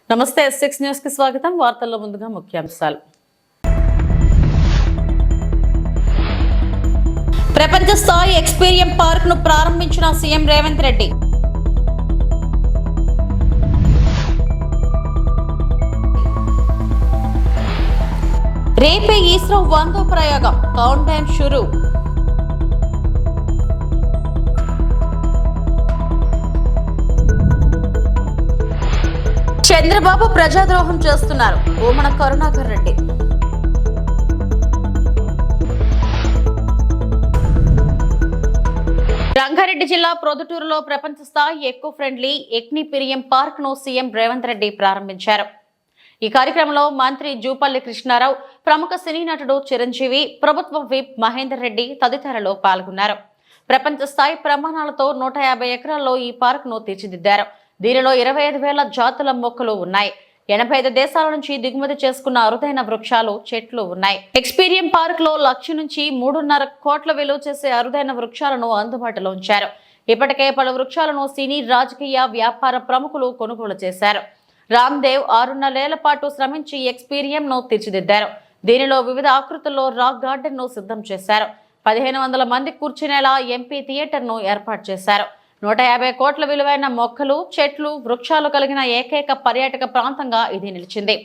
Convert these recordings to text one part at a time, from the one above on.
నమస్తే S6 news కి స్వాగతం. వార్తల్లో ముందుగా ముఖ్యాంశాలు. ప్రపంచ స్థాయి ఎక్స్పీరియం పార్క్ ను ప్రారంభించిన సీఎం రేవంత్ రెడ్డి. రేపే ఇస్రో 100వ ప్రయోగం, కౌంట్ టైం షురూ. చంద్రబాబు ప్రజాద్రోహం చేస్తున్నారు, భూమన కరుణాకర్ రెడ్డి. రంగారెడ్డి జిల్లా ప్రొద్దుటూరులో ప్రపంచ స్థాయి ఎకో ఫ్రెండ్లీ ఎక్నిపిరియం పార్క్ ను సీఎం రేవంత్ రెడ్డి ప్రారంభించారు. ఈ కార్యక్రమంలో మంత్రి జూపల్లి కృష్ణారావు, ప్రముఖ సినీ నటుడు చిరంజీవి, ప్రభుత్వ విప్ మహేందర్ రెడ్డి తదితరులు పాల్గొన్నారు. ప్రపంచ స్థాయి ప్రమాణాలతో 150 ఎకరాల్లో ఈ పార్క్ ను తీర్చిదిద్దారు. దీనిలో 25,000 జాతుల మొక్కలు ఉన్నాయి. 85 దేశాల నుంచి దిగుమతి చేసుకున్న అరుదైన వృక్షాలు, చెట్లు ఉన్నాయి. ఎక్స్పీరియం పార్క్ లో 1,00,000 నుంచి 3.5 కోట్ల విలువ చేసే అరుదైన వృక్షాలను అందుబాటులో ఉంచారు. ఇప్పటికే పలు వృక్షాలను సినీ, రాజకీయ, వ్యాపార ప్రముఖులు కొనుగోలు చేశారు. రామ్ దేవ్ 6.5 ఏళ్ల పాటు శ్రమించి ఎక్స్పీరియం ను తీర్చిదిద్దారు. దీనిలో వివిధ ఆకృతుల్లో రాక్ గార్డెన్ ను సిద్ధం చేశారు. 1,500 మంది కూర్చునేలా ఎంపీ థియేటర్ ను ఏర్పాటు చేశారు. 150 కోట్ల విలువైన మొక్కలు, చెట్లు, వృక్షాలు కలిగిన ఏకైక పర్యాటక ప్రాంతంగా ఇది నిలిచింది.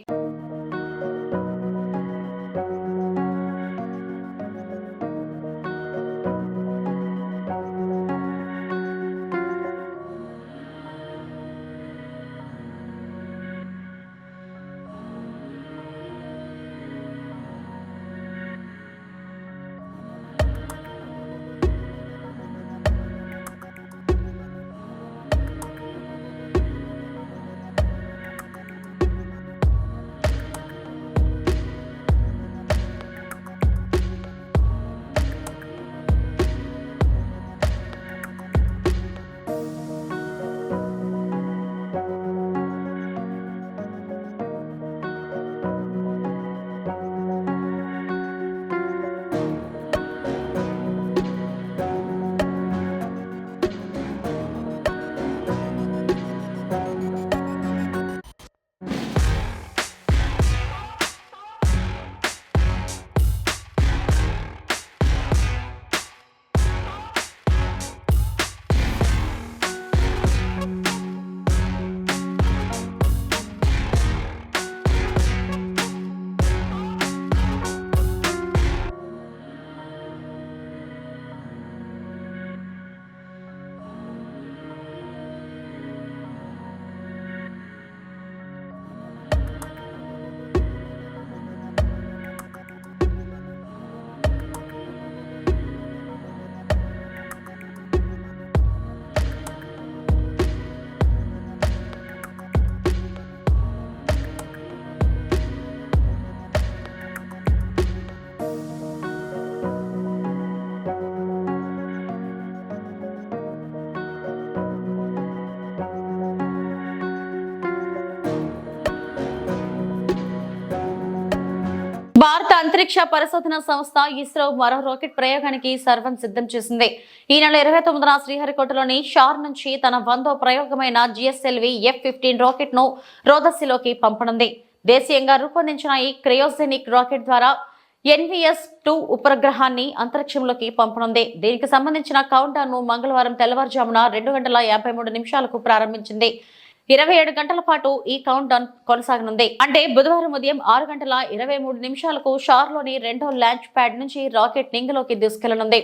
భారత అంతరిక్ష పరిశోధన సంస్థ ఇస్రో మరో రాకెట్ ప్రయోగానికి సర్వం సిద్ధం చేసింది. ఈ నెల 29న శ్రీహరికోటలోని షార్ నుంచి తన 100వ ప్రయోగమైన GSLV F-15 రాకెట్ ను రోదసిలోకి పంపనుంది. దేశీయంగా రూపొందించిన ఈ క్రయోజెనిక్ రాకెట్ ద్వారా NVS-2 ఉపగ్రహాన్ని అంతరిక్షంలోకి పంపనుంది. దీనికి సంబంధించిన కౌంట్ డౌన్ ను మంగళవారం తెల్లవారుజామున 2:53 ప్రారంభించింది. 27 గంటల పాటు ఈ కౌంట్ డౌన్ కొనసాగనుంది. అంటే బుధవారం ఉదయం 6:23 షార్లోని 2వ లాంచ్ ప్యాడ్ నుంచి రాకెట్ నింగిలోకి దూసుకెళ్లనుంది.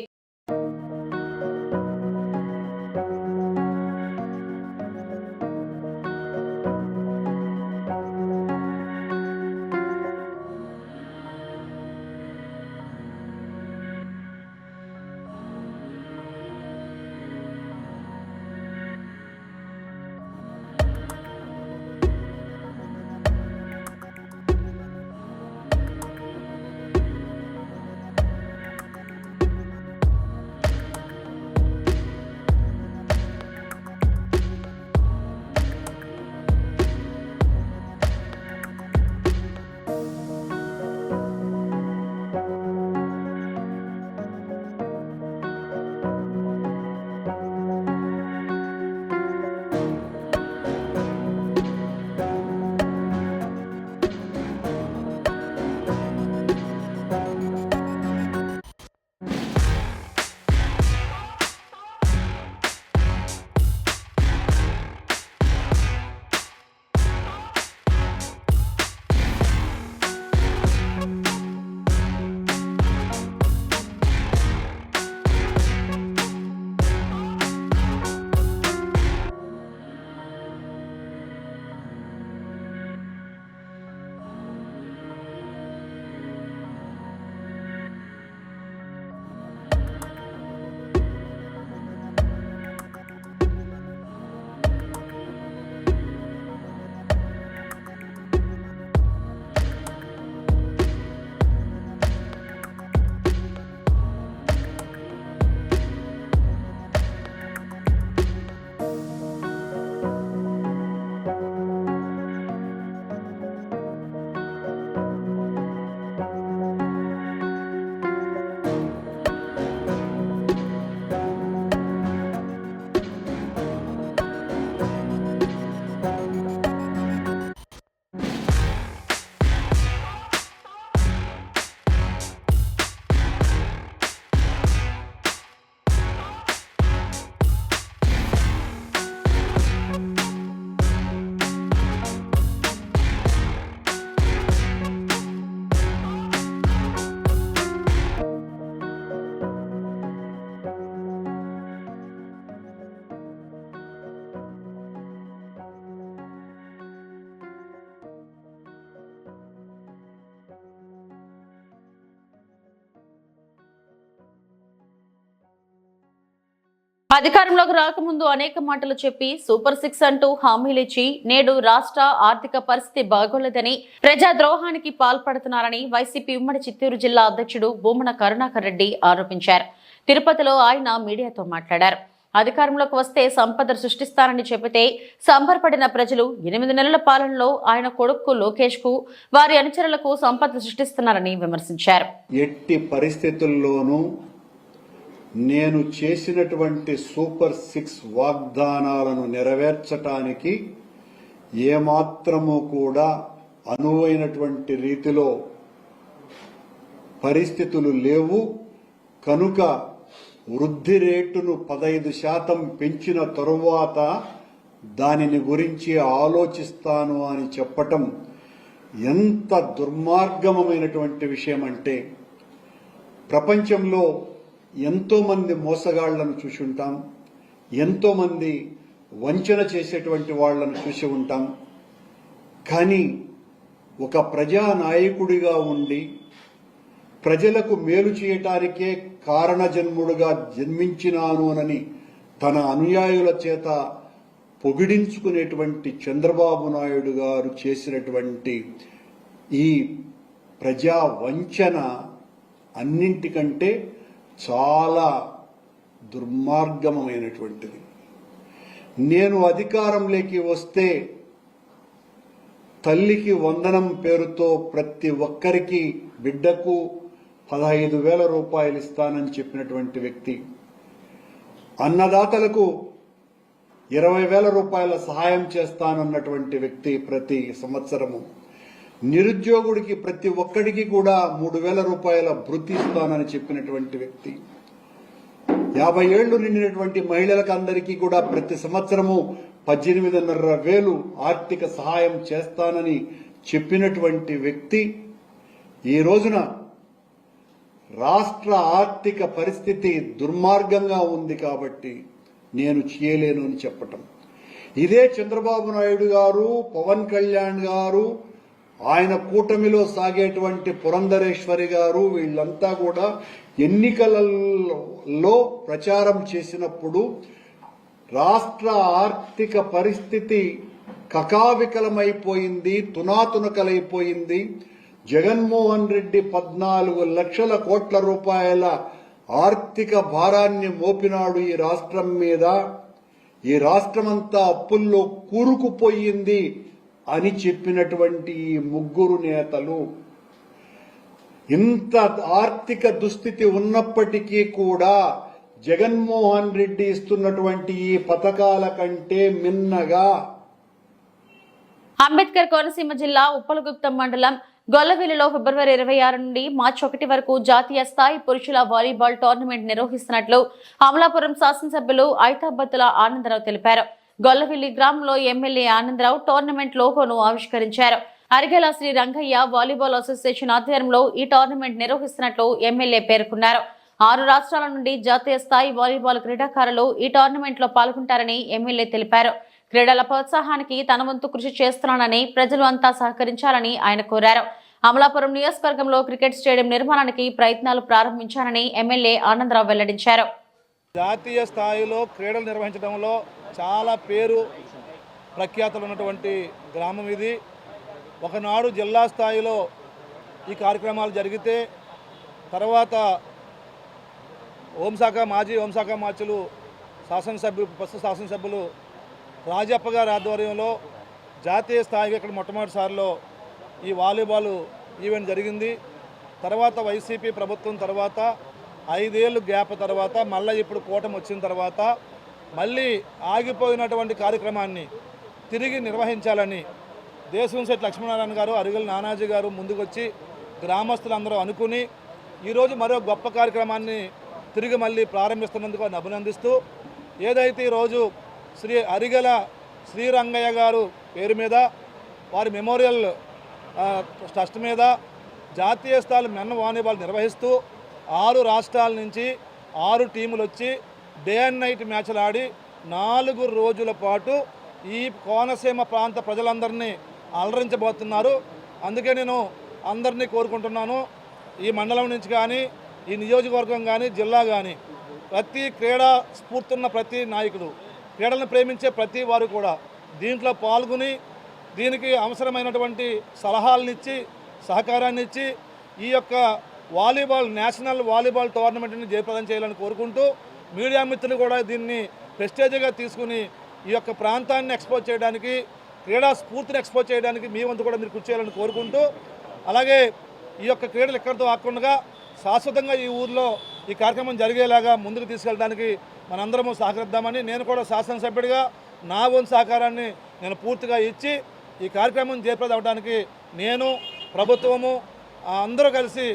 అధికారంలోకి రాకముందు అనేక మాటలు చెప్పి సూపర్ 6 అంటూ హామీలిచ్చి నేడు రాష్ట్ర ఆర్థిక పరిస్థితి బాగోలేదని ప్రజాద్రోహానికి పాల్పడుతున్నారని వైసీపీ ఉమ్మడి చిత్తూరు జిల్లా అధ్యక్షుడు భూమన కరుణాకర్ రెడ్డి ఆరోపించారు. తిరుపతిలో ఆయన మీడియాతో మాట్లాడారు. అధికారంలోకి వస్తే సంపద సృష్టిస్తారని చెబితే సంబరపడిన ప్రజలు 8 నెలల పాలనలో ఆయన కొడుకు లోకేష్ కు వారి అనుచరులకు సంపద సృష్టిస్తున్నారని విమర్శించారు. ఎట్టి పరిస్థితుల్లోనూ నేను చేసినటువంటి సూపర్ 6 వాగ్దానాలను నెరవేర్చటానికి ఏమాత్రము కూడా అనువైనటువంటి రీతిలో పరిస్థితులు లేవు. కనుక వృద్ధి రేటును 15% పెంచిన తరువాత దానిని గురించి ఆలోచిస్తాను అని చెప్పటం ఎంత దుర్మార్గమైనటువంటి విషయం అంటే, ప్రపంచంలో ఎంతో మంది మోసగాళ్లను చూసి ఉంటాం, ఎంతో మంది వంచన చేసేటువంటి వాళ్లను చూసి ఉంటాం. కానీ ఒక ప్రజానాయకుడిగా ఉండి ప్రజలకు మేలు చేయటానికే కారణజన్ముడుగా జన్మించినాను అని తన అనుయాయుల చేత పొగిడించుకునేటువంటి చంద్రబాబు నాయుడు గారు చేసినటువంటి ఈ ప్రజా వంచన అన్నింటికంటే చాలా దుర్మార్గమైనటువంటిది. నేను అధికారంలోకి వస్తే తల్లికి వందనం పేరుతో ప్రతి ఒక్కరికి బిడ్డకు 15,000 రూపాయలు ఇస్తానని చెప్పినటువంటి వ్యక్తి, అన్నదాతలకు 20,000 రూపాయల సహాయం చేస్తానన్నటువంటి వ్యక్తి, ప్రతి సంవత్సరము నిరుద్యోగుడికి ప్రతి ఒక్కడికి కూడా 3,000 రూపాయల భృతి ఇస్తానని చెప్పినటువంటి వ్యక్తి, 50 ఏళ్లు నిండినటువంటి మహిళలకు అందరికీ కూడా ప్రతి సంవత్సరము 18,500 ఆర్థిక సహాయం చేస్తానని చెప్పినటువంటి వ్యక్తి ఈ రోజున రాష్ట్ర ఆర్థిక పరిస్థితి దుర్మార్గంగా ఉంది కాబట్టి నేను చేయలేను అని చెప్పటం. ఇదే చంద్రబాబు నాయుడు గారు, పవన్ కళ్యాణ్ గారు, ఆయన కూటమిలో సాగేటువంటి పురంధరేశ్వరి గారు, వీళ్ళంతా కూడా ఎన్నికలలో ప్రచారం చేసినప్పుడు రాష్ట్ర ఆర్థిక పరిస్థితి కకావికలమైపోయింది, తునాతునకలైపోయింది. జగన్మోహన్ రెడ్డి 14 లక్షల కోట్ల రూపాయల ఆర్థిక భారాన్ని మోపినాడు ఈ రాష్ట్రం మీద. ఈ రాష్ట్రమంతా అప్పుల్లో కూరుకుపోయింది అని చెప్పినటువంటి ఈ ముగ్గురు నేతలు ఇంత ఆర్థిక దుస్థితి ఉన్నప్పటికీ కూడా జగన్మోహన్ రెడ్డి ఇస్తున్నటువంటి ఈ పథకాల కంటే మిన్నగా అంబేద్కర్ కోనసీమ జిల్లా ఉప్పలగుప్తం మండలం గొల్లవెల్లిలో ఫిబ్రవరి 26 నుండి మార్చి 1 వరకు జాతీయ స్థాయి పురుషుల వాలీబాల్ టోర్నమెంట్ నిర్వహిస్తున్నట్లు అమలాపురం శాసనసభ్యులు ఐతాబత్తుల ఆనందరావు తెలిపారు. గొల్లవెల్లి గ్రామంలో ఎమ్మెల్యే ఆనందరావు టోర్నమెంట్ లోగోను ఆవిష్కరించారు. అరిగెల శ్రీ రంగయ్య వాలీబాల్ అసోసియేషన్ ఆధ్వర్యంలో ఈ టోర్నమెంట్ నిర్వహిస్తున్నట్లు ఎమ్మెల్యే పేర్కొన్నారు. 6 రాష్ట్రాల నుండి జాతీయ స్థాయి వాలీబాల్ క్రీడాకారులు ఈ టోర్నమెంట్ లో పాల్గొంటారని ఎమ్మెల్యే తెలిపారు. క్రీడల ప్రోత్సాహానికి తన వంతు కృషి చేస్తున్నానని ప్రజలు అంతా సహకరించాలని ఆయన కోరారు. అమలాపురం నియోజకవర్గంలో క్రికెట్ స్టేడియం నిర్మాణానికి ప్రయత్నాలు ప్రారంభించారని ఎమ్మెల్యే ఆనందరావు వెల్లడించారు. జాతీయ స్థాయిలో క్రీడలు నిర్వహించడంలో చాలా పేరు ప్రఖ్యాతులు ఉన్నటువంటి గ్రామం ఇది. ఒకనాడు జిల్లా స్థాయిలో ఈ కార్యక్రమాలు జరిగితే తర్వాత మాజీ హోంశాఖ మార్చులు ప్రస్తుత శాసనసభ్యులు రాజప్ప గారి ఆధ్వర్యంలో జాతీయ స్థాయిగా ఇక్కడ మొట్టమొదటిసారిలో ఈ వాలీబాల్ ఈవెంట్ జరిగింది. తర్వాత వైసీపీ ప్రభుత్వం తర్వాత 5 ఏళ్ళు గ్యాప్ తర్వాత మళ్ళీ ఇప్పుడు కూటమి వచ్చిన తర్వాత మళ్ళీ ఆగిపోయినటువంటి కార్యక్రమాన్ని తిరిగి నిర్వహించాలని దేశంశెట్టి లక్ష్మీనారాయణ గారు, అరిగెల నానాజీ గారు ముందుకొచ్చి గ్రామస్తులందరూ అనుకుని ఈరోజు మరో గొప్ప కార్యక్రమాన్ని తిరిగి మళ్ళీ ప్రారంభిస్తున్నందుకు వారిని అభినందిస్తూ, ఏదైతే ఈరోజు శ్రీ అరిగెల శ్రీరంగయ్య గారు పేరు మీద వారి మెమోరియల్ ట్రస్ట్ మీద జాతీయ స్థాయి మెన్ వాలీబాల్ నిర్వహిస్తూ 6 రాష్ట్రాల నుంచి 6 టీములు వచ్చి డే అండ్ నైట్ మ్యాచ్లు ఆడి 4 రోజుల పాటు ఈ కోనసీమ ప్రాంత ప్రజలందరినీ అలరించబోతున్నారు. అందుకే నేను అందరినీ కోరుకుంటున్నాను, ఈ మండలం నుంచి కానీ, ఈ నియోజకవర్గం కానీ, జిల్లా కానీ ప్రతి క్రీడా స్ఫూర్తున్న ప్రతి నాయకుడు, క్రీడలను ప్రేమించే ప్రతి వారు కూడా దీంట్లో పాల్గొని దీనికి అవసరమైనటువంటి సలహాలనిచ్చి సహకారాన్ని ఇచ్చి ఈ యొక్క వాలీబాల్ నేషనల్ వాలీబాల్ టోర్నమెంట్ని జయప్రదం చేయాలని కోరుకుంటూ మీడియా మిత్రులు కూడా దీన్ని ప్రెస్టేజ్గా తీసుకుని ఈ యొక్క ప్రాంతాన్ని ఎక్స్పోజ్ చేయడానికి, క్రీడా స్ఫూర్తిని ఎక్స్పోజ్ చేయడానికి మీ వంతు కూడా మీరు కృషి చేయాలని కోరుకుంటూ, అలాగే ఈ యొక్క క్రీడలు ఎక్కడితో ఆకుండా శాశ్వతంగా ఈ ఊర్లో ఈ కార్యక్రమం జరిగేలాగా ముందుకు తీసుకెళ్ళడానికి మనందరము సహకరిద్దామని నేను కూడా శాసనసభ్యుడిగా నా వంతు సహకారాన్ని నేను పూర్తిగా ఇచ్చి ఈ కార్యక్రమం జయప్రదం అవడానికి నేను ప్రభుత్వము అందరూ కలిసి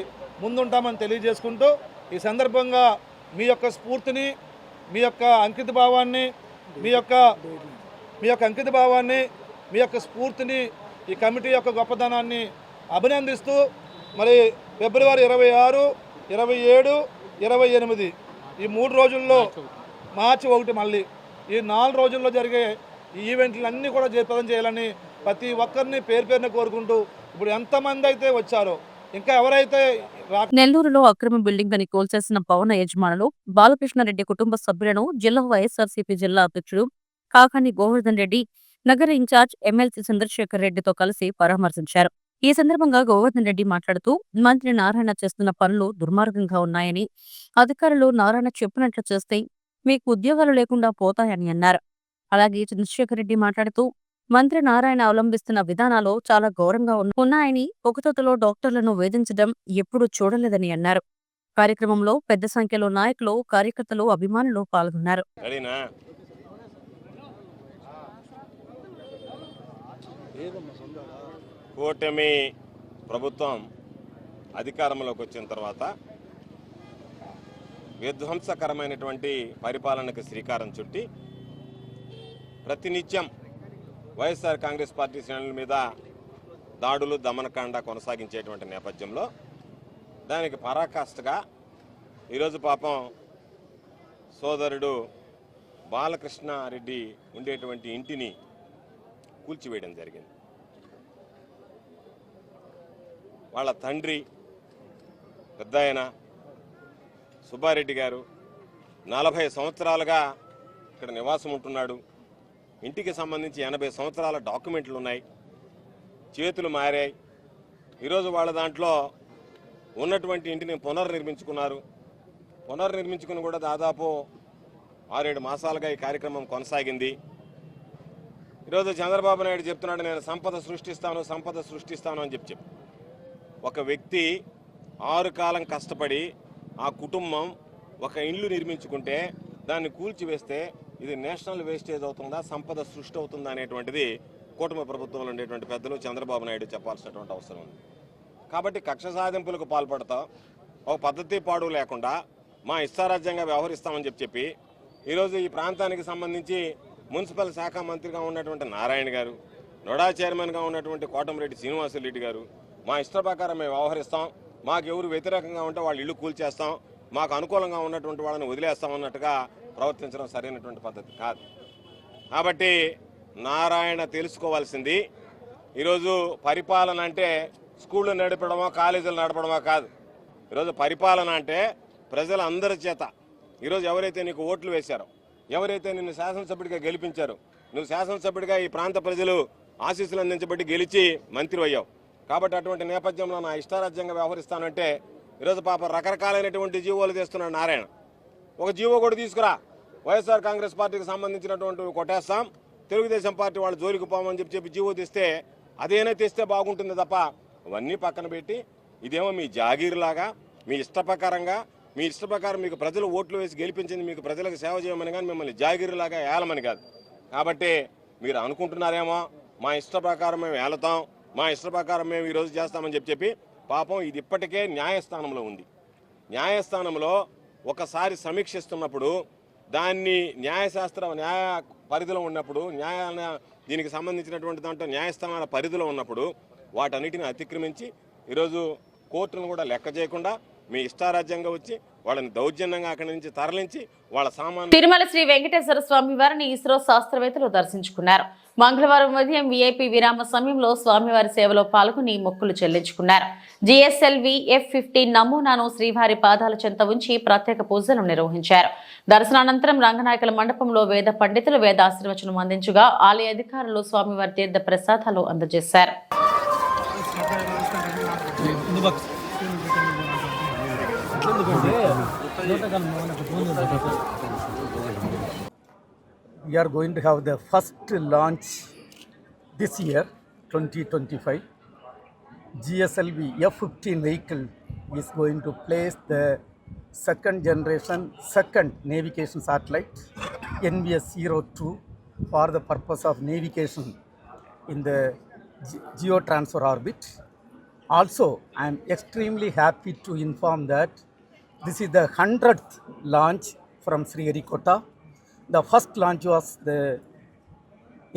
ముందుంటామని తెలియజేసుకుంటూ ఈ సందర్భంగా మీ యొక్క స్ఫూర్తిని, మీ యొక్క అంకిత భావాన్ని, మీ యొక్క స్ఫూర్తిని, ఈ కమిటీ యొక్క గొప్పతనాన్ని అభినందిస్తూ మరి ఫిబ్రవరి 26, 27, 28 ఈ 3 రోజుల్లో మార్చి 1 మళ్ళీ ఈ 4 రోజుల్లో జరిగే ఈ ఈవెంట్లన్నీ కూడా జయప్రదం చేయాలని ప్రతి ఒక్కరిని పేరు పేరున కోరుకుంటూ ఇప్పుడు ఎంతమంది అయితే వచ్చారో ఇంకా ఎవరైతే నెల్లూరులో అక్రమ బిల్డింగ్ అని కోల్చేసిన భవన యజమానులు బాలకృష్ణారెడ్డి కుటుంబ సభ్యులను జిల్లా వైఎస్ఆర్సీపీ జిల్లా అధ్యక్షుడు కాకాని గోవర్ధన్ రెడ్డి, నగర ఇన్ఛార్జ్ ఎమ్మెల్సీ చంద్రశేఖర్ రెడ్డితో కలిసి పరామర్శించారు. ఈ సందర్భంగా గోవర్ధన్ రెడ్డి మాట్లాడుతూ మంత్రి నారాయణ చేస్తున్న పనులు దుర్మార్గంగా ఉన్నాయని, అధికారులు నారాయణ చెప్పినట్లు చేస్తే మీకు ఉద్యోగాలు లేకుండా పోతాయని అన్నారు. అలాగే చంద్రశేఖర్ రెడ్డి మాట్లాడుతూ మంత్రి నారాయణ అవలంబిస్తున్న విధానాలు చాలా ఘోరంగా ఉన్నాయని, పొగతోటలో డాక్టర్లను వేధించడం ఎప్పుడూ చూడలేదని అన్నారు. కార్యక్రమంలో పెద్ద సంఖ్యలో నాయకులు, కార్యకర్తలు, అభిమానులు పాల్గొన్నారు. కూటమి ప్రభుత్వం అధికారంలోకి వచ్చిన తర్వాత విధ్వంసకరమైనటువంటి పరిపాలనకు శ్రీకారం చుట్టి ప్రతినిత్యం వైఎస్ఆర్ కాంగ్రెస్ పార్టీ శ్రేణుల మీద దాడులు, దమనకాండ కొనసాగించేటువంటి నేపథ్యంలో దానికి పరాకాష్ఠగా ఈరోజు పాపం సోదరుడు బాలకృష్ణారెడ్డి ఉండేటువంటి ఇంటిని కూల్చివేయడం జరిగింది. వాళ్ళ తండ్రి పెద్దాయన సుబ్బారెడ్డి గారు 40 సంవత్సరాలుగా ఇక్కడ నివాసం ఉంటున్నాడు. ఇంటికి సంబంధించి 80 సంవత్సరాల డాక్యుమెంట్లు ఉన్నాయి, చేతులు మారాయి. ఈరోజు వాళ్ళ దాంట్లో ఉన్నటువంటి ఇంటిని పునర్నిర్మించుకున్నారు. పునర్నిర్మించుకుని కూడా దాదాపు 6-7 మాసాలుగా ఈ కార్యక్రమం కొనసాగింది. ఈరోజు చంద్రబాబు నాయుడు చెప్తున్నాడు, నేను సంపద సృష్టిస్తాను అని చెప్పి ఒక వ్యక్తి 6 కాలం కష్టపడి ఆ కుటుంబం ఒక ఇల్లు నిర్మించుకుంటే దాన్ని కూల్చివేస్తే ఇది నేషనల్ వేస్టేజ్ అవుతుందా, సంపద సృష్టి అవుతుందా అనేటువంటిది కూటమి ప్రభుత్వంలో ఉండేటువంటి పెద్దలు చంద్రబాబు నాయుడు చెప్పాల్సినటువంటి అవసరం ఉంది. కాబట్టి కక్ష సాధింపులకు పాల్పడతాం, ఒక పద్ధతి పాడు లేకుండా మా ఇష్టారాజ్యంగా వ్యవహరిస్తామని చెప్పి ఈరోజు ఈ ప్రాంతానికి సంబంధించి మున్సిపల్ శాఖ మంత్రిగా ఉన్నటువంటి నారాయణ గారు, నోడా చైర్మన్గా ఉన్నటువంటి కోటమిరెడ్డి శ్రీనివాసరెడ్డి గారు మా ఇష్ట ప్రకారం మేము వ్యవహరిస్తాం, మాకు ఎవరు వ్యతిరేకంగా ఉంటే వాళ్ళు ఇల్లు కూల్చేస్తాం, మాకు అనుకూలంగా ఉన్నటువంటి వాళ్ళని వదిలేస్తామన్నట్టుగా ప్రవర్తించడం సరైనటువంటి పద్ధతి కాదు. కాబట్టి నారాయణ తెలుసుకోవాల్సింది, ఈరోజు పరిపాలన అంటే స్కూళ్ళు నడపడమో కాలేజీలు నడపడమో కాదు. ఈరోజు పరిపాలన అంటే ప్రజలందరి చేత ఈరోజు ఎవరైతే నీకు ఓట్లు వేశారో, ఎవరైతే నిన్ను శాసనసభ్యుడిగా గెలిపించారో, నువ్వు శాసనసభ్యుడిగా ఈ ప్రాంత ప్రజలు ఆశీస్సులు అందించబట్టి గెలిచి మంత్రి అయ్యావు. కాబట్టి అటువంటి నేపథ్యంలో నా ఇష్టారాజ్యంగా వ్యవహరిస్తానంటే ఈరోజు పాప రకరకాలైనటువంటి జీవోలు తెస్తున్నాడు నారాయణ. ఒక జీవో కూడా తీసుకురా, వైఎస్ఆర్ కాంగ్రెస్ పార్టీకి సంబంధించినటువంటి కొట్టేస్తాం, తెలుగుదేశం పార్టీ వాళ్ళు జోలికి పోమని చెప్పి జీవో తెస్తే అదేనా తెస్తే బాగుంటుంది తప్ప అవన్నీ పక్కన పెట్టి ఇదేమో మీ జాగీర్లాగా మీ ఇష్ట ప్రకారం మీకు ప్రజలు ఓట్లు వేసి గెలిపించింది మీకు ప్రజలకు సేవ చేయమని కానీ మిమ్మల్ని జాగీర్లాగా ఏలమని కాదు. కాబట్టి మీరు అనుకుంటున్నారేమో మా ఇష్ట ప్రకారం మేము ఏలతాం, మా ఇష్ట ప్రకారం మేము ఈరోజు చేస్తామని చెప్పి పాపం ఇది ఇప్పటికే న్యాయస్థానంలో ఉంది. న్యాయస్థానంలో ఒకసారి సమీక్షిస్తున్నప్పుడు దాన్ని న్యాయ పరిధిలో ఉన్నప్పుడు దీనికి సంబంధించినటువంటి దాంట్లో న్యాయస్థానాల పరిధిలో ఉన్నప్పుడు వాటన్నిటిని అతిక్రమించి ఈరోజు కోర్టును కూడా లెక్క చేయకుండా మీ ఇష్టారాజ్యంగా వచ్చి వాళ్ళని దౌర్జన్యంగా అక్కడి నుంచి తరలించి వాళ్ళ సామాన్. తిరుమల శ్రీ వెంకటేశ్వర స్వామి వారిని ఇస్రో శాస్త్రవేత్తలు దర్శించుకున్నారు. మంగళవారం ఉదయం వీఐపీ విరామ సమయంలో స్వామివారి సేవలో పాల్గొని మొక్కులు చెల్లించుకున్నారు. GSLV F-15 నమూనాను శ్రీవారి పాదాల చెంత ఉంచి ప్రత్యేక పూజలు నిర్వహించారు. దర్శనానంతరం రంగనాయకుల మండపంలో వేద పండితులు వేదాశీర్వచనం అందించగా ఆలయ అధికారులు స్వామివారి తీర్థ ప్రసాదాలు అందజేశారు. We are going to have the first launch this year, 2025. GSLV F-15 vehicle is going to place the second generation, second navigation satellite, NVS-02, for the purpose of navigation in the geotransfer orbit. Also, I am extremely happy to inform that this is the 100th launch from Sriharikota. The first launch was the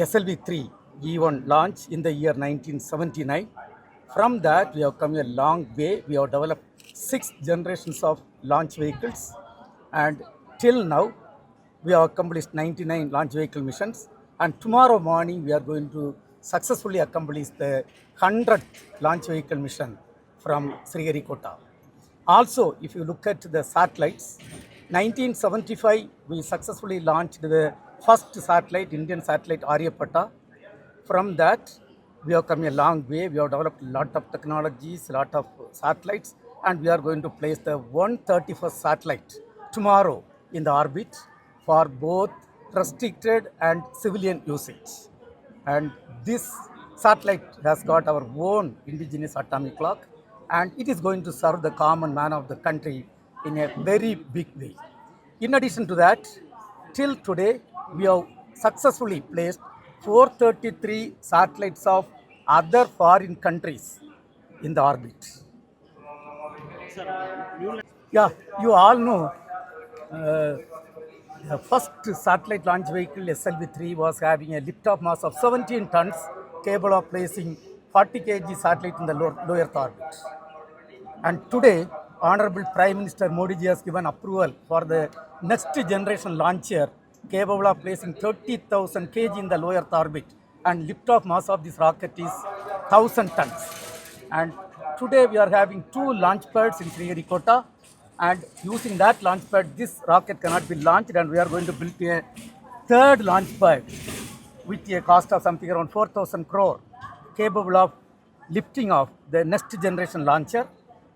SLV-3 E1 launch in the year 1979. From that, we have come a long way. We have developed 6 generations of launch vehicles, and till now, we have accomplished 99 launch vehicle missions. And tomorrow morning, we are going to successfully accomplish the 100th launch vehicle mission from Sriharikota. Also, if you look at the satellites, 1975 we successfully launched the first satellite, Indian satellite Aryabhatta. From that, we have come a long way. We have developed a lot of technologies, a lot of satellites, and we are going to place the 131st satellite tomorrow in the orbit for both restricted and civilian usage. And this satellite has got our own indigenous atomic clock, and it is going to serve the common man of the country in a very big way. In addition to that, till today, we have successfully placed 433 satellites of other foreign countries in the orbit. Yeah, you all know the first satellite launch vehicle SLV-3 was having a liftoff mass of 17 tons, capable of placing 40 kg satellite in the low Earth orbit. And today, Honorable Prime Minister Modi ji has given approval for the next generation launcher capable of placing 30,000 kg in the low Earth orbit, and liftoff mass of this rocket is 1,000 tons. And today we are having 2 launch pads in Sriharikota, and using that launch pad, this rocket cannot be launched, and we are going to build a third launch pad with a cost of something around 4,000 crore, capable of lifting off the next generation launcher.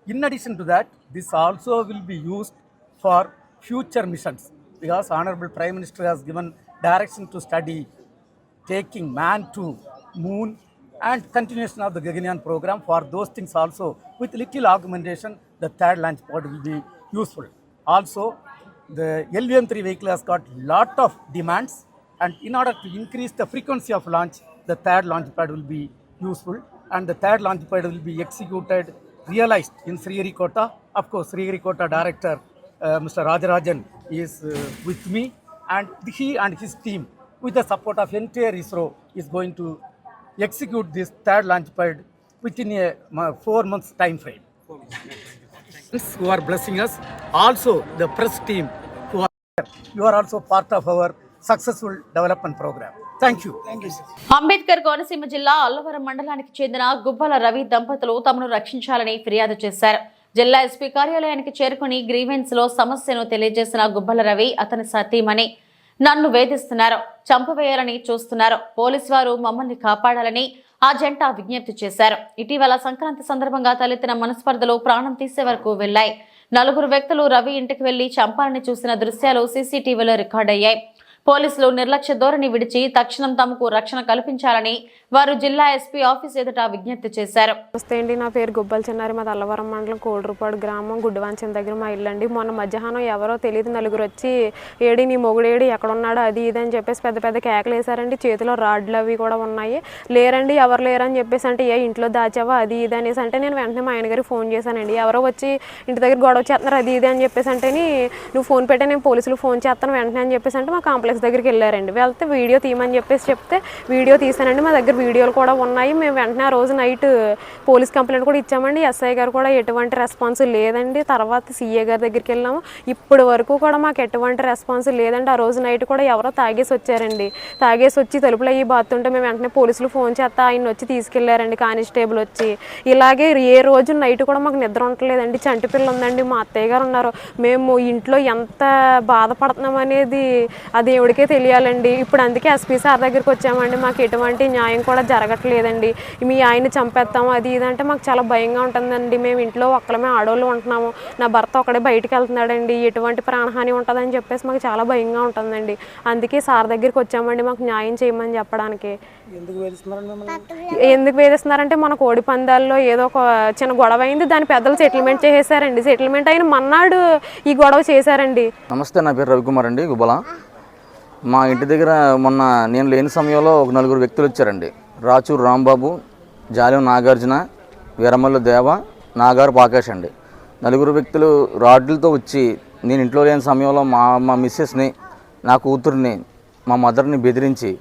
In addition to that, this also will be used for future missions, because Honorable Prime Minister has given direction to study taking man to moon and continuation of the Gaganyaan program. For those things also, with little augmentation, the third launch pad will be useful. Also, the LVM-3 vehicle has got lot of demands, and in order to increase the frequency of launch, the third launch pad will be useful, and the third launch pad will be executed, realized in Sriharikota. Of course, Sriharikota director Mr. Rajarajan is with me, and he and his team, with the support of entire ISRO, is going to execute this third launch pad within a 4 months time frame. Who are blessing us, also the press team who are here, you are also part of our successful development program. Thank you. Thank you, sir. Ambedkar Konaseema జిల్లా అల్లవరం మండలానికి చెందిన గుబ్బల రవి దంపతులు తమను రక్షించాలని ఫిర్యాదు చేశారు. జిల్లా SP కార్యాలయానికి చేరుకుని గ్రీవెన్స్ లో సమస్యను తెలియజేసిన గుబ్బల రవి అతని సతీమణి నన్ను వేధిస్తున్నారు, చంపవేయాలని చూస్తున్నారు, పోలీసు వారు మమ్మల్ని కాపాడాలని ఆ జంట విజ్ఞప్తి చేశారు. ఇటీవల సంక్రాంతి సందర్భంగా తలెత్తిన మనస్పర్ధలు ప్రాణం తీసే వరకు వెళ్లాయి. 4 వ్యక్తులు రవి ఇంటికి వెళ్లి చంపాలని చూసిన దృశ్యాలు సీసీటీవీలో రికార్డయ్యాయి. పోలీసులు నిర్లక్ష్య ధోరణి విడిచి తక్షణం తమకు రక్షణ కల్పించాలని వారు జిల్లా ఎస్పీ ఆఫీస్ ఎదుట విజ్ఞప్తి చేశారు. నమస్తే అండి, నా పేరు గుబ్బల చిన్నారి, మాది అల్లవరం మండలం కోడూరుపాడు గ్రామం, గుడ్డివాంచం దగ్గర మా ఇల్లు అండి. మొన్న మధ్యాహ్నం ఎవరో తెలియదు 4 వచ్చి ఏడి నీ మొగుడేడి ఎక్కడున్నాడు అది ఇది అని చెప్పేసి పెద్ద పెద్ద కేకలు వేశారండి. చేతిలో రాడ్లు అవి కూడా ఉన్నాయి. లేరండి, ఎవరు లేరని చెప్పేసి అంటే ఏ ఇంట్లో దాచావా అది ఇది అనేసి అంటే నేను వెంటనే మా ఆయన గారికి ఫోన్ చేశానండి. ఎవరో వచ్చి ఇంటి దగ్గర గొడవ చేస్తున్నారు అది ఇది అని చెప్పేసి అంటే నువ్వు ఫోన్ పెట్టే నేను పోలీసులకు ఫోన్ చేస్తాను వెంటనే అని చెప్పేసి అంటే మా కాంప్లెక్స్ దగ్గరికి వెళ్ళారండి. వెళ్తే వీడియో తీయమని చెప్పేసి చెప్తే వీడియో తీసానండి. మా దగ్గర వీడియోలు కూడా ఉన్నాయి. మేము వెంటనే ఆ రోజు నైట్ పోలీస్ కంప్లైంట్ కూడా ఇచ్చామండి. ఎస్ఐ గారు కూడా ఎటువంటి రెస్పాన్స్ లేదండి. తర్వాత సీఏ గారి దగ్గరికి వెళ్ళాము. ఇప్పటి వరకు కూడా మాకు ఎటువంటి రెస్పాన్స్ లేదండి. ఆ రోజు నైట్ కూడా ఎవరో తాగేసి వచ్చారండి. తాగేసి వచ్చి తలుపులు అయ్యి బాతుంటే మేము వెంటనే పోలీసులు ఫోన్ చేస్తా ఆయన వచ్చి తీసుకెళ్లారండి, కానిస్టేబుల్ వచ్చి. ఇలాగే ఏ రోజు నైట్ కూడా మాకు నిద్ర ఉండలేదండి. చంటి పిల్ల ఉందండి, మా అత్తయ్య గారు ఉన్నారు. మేము ఇంట్లో ఎంత బాధపడుతున్నాం అనేది ఆ దేవుడికే తెలియాలండి. ఇప్పుడు అందుకే ఎస్పీ సార్ దగ్గరికి వచ్చామండి. మాకు ఎటువంటి న్యాయం కూడా జరగట్లేదండి. మీ ఆయన చంపేస్తాము అది ఇది అంటే మాకు చాలా భయంగా ఉంటుందండి. మేము ఇంట్లో ఒక్కలమే ఆడవాళ్ళు ఉంటున్నాము. నా భర్త ఒక్కడే బయటికి వెళ్తున్నాడండి. ఎటువంటి ప్రాణహాని ఉంటుందని చెప్పేసి మాకు చాలా భయంగా ఉంటుందండి. అందుకే సార్ దగ్గరికి వచ్చామండి మాకు న్యాయం చేయమని చెప్పడానికి. ఎందుకు వేధిస్తున్నారంటే మన కోడి పందాల్లో ఏదో ఒక చిన్న గొడవ అయింది, దాని పెద్దలు సెటిల్మెంట్ చేసేసారండి. సెటిల్మెంట్ అయిన మన్నాడు ఈ గొడవ చేశారండి. నమస్తే, నా పేరు రవికుమార్ అండి, గుబ్బల. మా ఇంటి దగ్గర మొన్న నేను లేని సమయంలో ఒక 4 వ్యక్తులు వచ్చారండి. రాచూరు రాంబాబు, జాలిం నాగార్జున, వీరమల్లు దేవ, నాగారు పాకేష్ అండి. 4 వ్యక్తులు రాడ్లతో వచ్చి నేను ఇంట్లో లేని సమయంలో మా మిస్సెస్ని, నా కూతుర్ని, మా మదర్ని బెదిరించి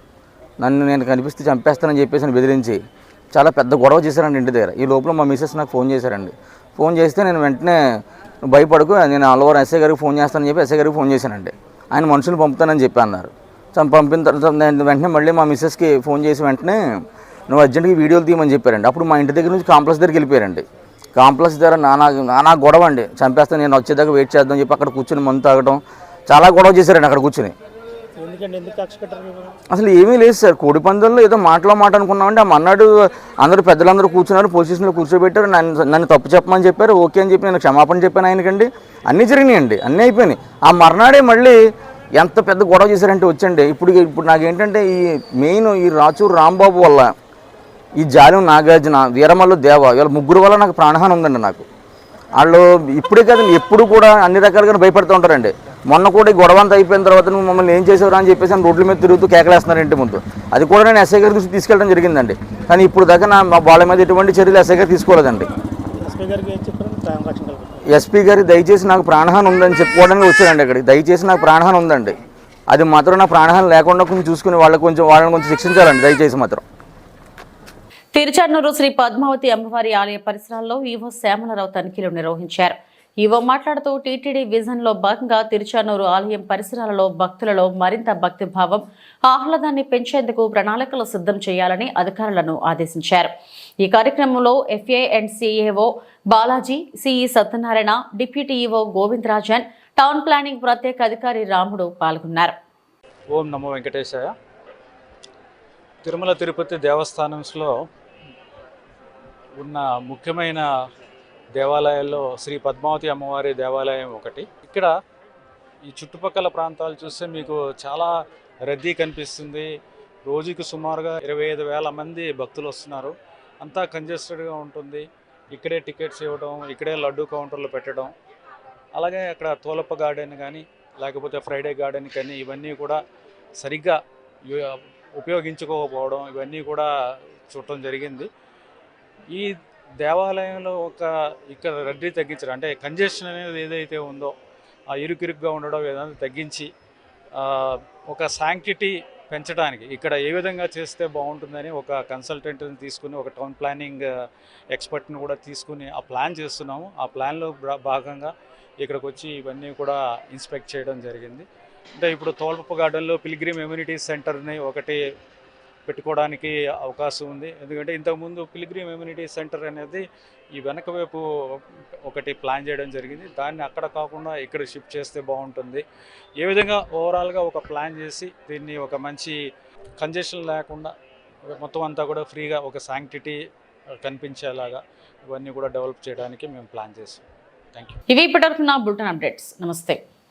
నన్ను నేను కనిపిస్తే చంపేస్తానని చెప్పేసి బెదిరించి చాలా పెద్ద గొడవ చేశారండి ఇంటి దగ్గర. ఈ లోపల మా మిస్సెస్ నాకు ఫోన్ చేశారండి. ఫోన్ చేస్తే నేను వెంటనే భయపడకు, నేను అల్లవరం ఎస్ఐ గారికి ఫోన్ చేస్తానని చెప్పి ఎస్ఐ గారికి ఫోన్ చేశానండి. ఆయన మనుషులు పంపుతానని చెప్పి అన్నారు. పంపిన తర్వాత నేను వెంటనే మళ్ళీ మా మిస్సెస్కి ఫోన్ చేసి వెంటనే నువ్వు అర్జెంట్గా వీడియోలు తీయమని చెప్పారండి. అప్పుడు మా ఇంటి దగ్గర నుంచి కాంప్లెక్స్ దగ్గరికి వెళ్ళిపోయారండి. కాంప్లెక్స్ దగ్గర నానా గొడవ అండి. చంపేస్తాను, నేను వచ్చేదాకా వెయిట్ చేద్దాం చెప్పి అక్కడ కూర్చొని మందు తాగడం చాలా గొడవ చేశారండి అక్కడ కూర్చొని. అసలు ఏమీ లేదు సార్, కోడి పందాల్లో ఏదో మాట అనుకున్నామండి. ఆ మన్నాడు అందరూ పెద్దలందరూ కూర్చున్నారు, పోలీస్ స్టేషన్లో కూర్చోబెట్టారు. నన్ను తప్పు చెప్పమని చెప్పారు. ఓకే అని చెప్పి నేను క్షమాపణ చెప్పాను ఆయనకండి. అన్నీ జరిగినాయండి, అన్నీ అయిపోయినాయి. ఆ మర్నాడే మళ్ళీ ఎంత పెద్ద గొడవ చేశారంటే వచ్చండి. ఇప్పుడు నాకేంటంటే ఈ మెయిన్ ఈ రాచూరు రాంబాబు వల్ల, ఈ జాలిం నాగార్జున, వీరమల్లు దేవ, వీళ్ళ 3 వల్ల నాకు ప్రాణహాని ఉందండి. నాకు వాళ్ళు ఇప్పుడే కదండి ఎప్పుడు కూడా అన్ని రకాలుగా భయపడుతూ ఉంటారండి. మొన్న కూడా ఈ గొడవ అంతా అయిపోయిన తర్వాత నువ్వు మమ్మల్ని ఏం చేసేవరా అని చెప్పేసి రోడ్ల మీద తిరుగుతూ కేకలేస్తున్నారు ఇంటి ముందు. అది కూడా నేను ఎస్ఐ గారి దృష్టికి తీసుకెళ్ళడం జరిగిందండి. కానీ ఇప్పుడు దాకా మా వాళ్ళ మీద ఎటువంటి చర్యలు ఎస్ఐ గారు తీసుకోలేదండి. ఎస్పీ గారి దయచేసి నాకు ప్రాణహాని ఉందని చెప్పుకోవడానికి వచ్చానండి అక్కడికి. దయచేసి నాకు ప్రాణహాని ఉందండి, అది మాత్రం నా ప్రాణహాని లేకుండా కొంచెం చూసుకుని వాళ్ళని కొంచెం శిక్షించాలండి దయచేసి మాత్రం. తిరుచానూరు శ్రీ పద్మావతి అమ్మవారి ఆలయ పరిసరాల్లో ఈవో శ్యామలరావు తనిఖీలు నిర్వహించారు. ఈవో మాట్లాడుతూ టీటీడీ విజన్ లో భాగంగా తిరుచానూరు ఆలయం పరిసరాలలో భక్తులలో మరింత భక్తిభావం, ఆహ్లాదాన్ని పెంచేందుకు ప్రణాళికలు సిద్ధం చేయాలని అధికారులను ఆదేశించారు. ఈ కార్యక్రమంలో FA and CAO Balaji, CE Satyanarayana, deputy EO Govindarajan, town planning ప్రత్యేక అధికారి రాముడు పాల్గొన్నారు. ఓం నమో వెంకటేశాయ. తిరుమల తిరుపతి దేవస్థానంలో ఉన్న ముఖ్యమైన దేవాలయాల్లో శ్రీ పద్మావతి అమ్మవారి దేవాలయం ఒకటి. ఇక్కడ ఈ చుట్టుపక్కల ప్రాంతాలు చూస్తే మీకు చాలా రద్దీ కనిపిస్తుంది. రోజుకి సుమారుగా 25,000 మంది భక్తులు వస్తున్నారు. అంతా కంజెస్టెడ్గా ఉంటుంది. ఇక్కడే టికెట్స్ ఇవ్వడం, ఇక్కడే లడ్డు కౌంటర్లు పెట్టడం, అలాగే అక్కడ తోలప్ప గార్డెన్ కానీ లేకపోతే ఫ్రైడే గార్డెన్ కానీ ఇవన్నీ కూడా సరిగ్గా ఉపయోగించుకోకపోవడం, ఇవన్నీ కూడా చూడటం జరిగింది. ఈ దేవాలయంలో ఇక్కడ రద్దీ తగ్గించడం, అంటే కంజెషన్ అనేది ఏదైతే ఉందో ఆ ఇరుకిరుగ్గా ఉండడం ఏదైనా తగ్గించి ఒక శాంక్టిటీ పెంచడానికి ఇక్కడ ఏ విధంగా చేస్తే బాగుంటుందని ఒక కన్సల్టెంట్ని తీసుకుని, ఒక టౌన్ ప్లానింగ్ ఎక్స్పర్ట్ని కూడా తీసుకుని ఆ ప్లాన్ చేస్తున్నాము. ఆ ప్లాన్లో భాగంగా ఇక్కడికి వచ్చి ఇవన్నీ కూడా ఇన్స్పెక్ట్ చేయడం జరిగింది. అంటే ఇప్పుడు తోల్పప్ప గార్డెన్లో పిల్గ్రిమ్ ఎమ్యూనిటీ సెంటర్ని ఒకటి పెట్టుకోవడానికి అవకాశం ఉంది. ఎందుకంటే ఇంతకుముందు పిల్గ్రిమ్ ఎమ్యూనిటీ సెంటర్ అనేది ఈ వెనక వైపు ఒకటి ప్లాన్ చేయడం జరిగింది. దాన్ని అక్కడ కాకుండా ఇక్కడ షిఫ్ట్ చేస్తే బాగుంటుంది. ఏ విధంగా ఓవరాల్గా ఒక ప్లాన్ చేసి దీన్ని ఒక మంచి కంజెషన్ లేకుండా మొత్తం అంతా కూడా ఫ్రీగా ఒక శాంక్టిటీ కనిపించేలాగా ఇవన్నీ కూడా డెవలప్ చేయడానికి మేము ప్లాన్ చేస్తాం. Thank you. ఇవి ఇప్పటివరకు నా బులెటిన్ అప్డేట్స్. నమస్తే.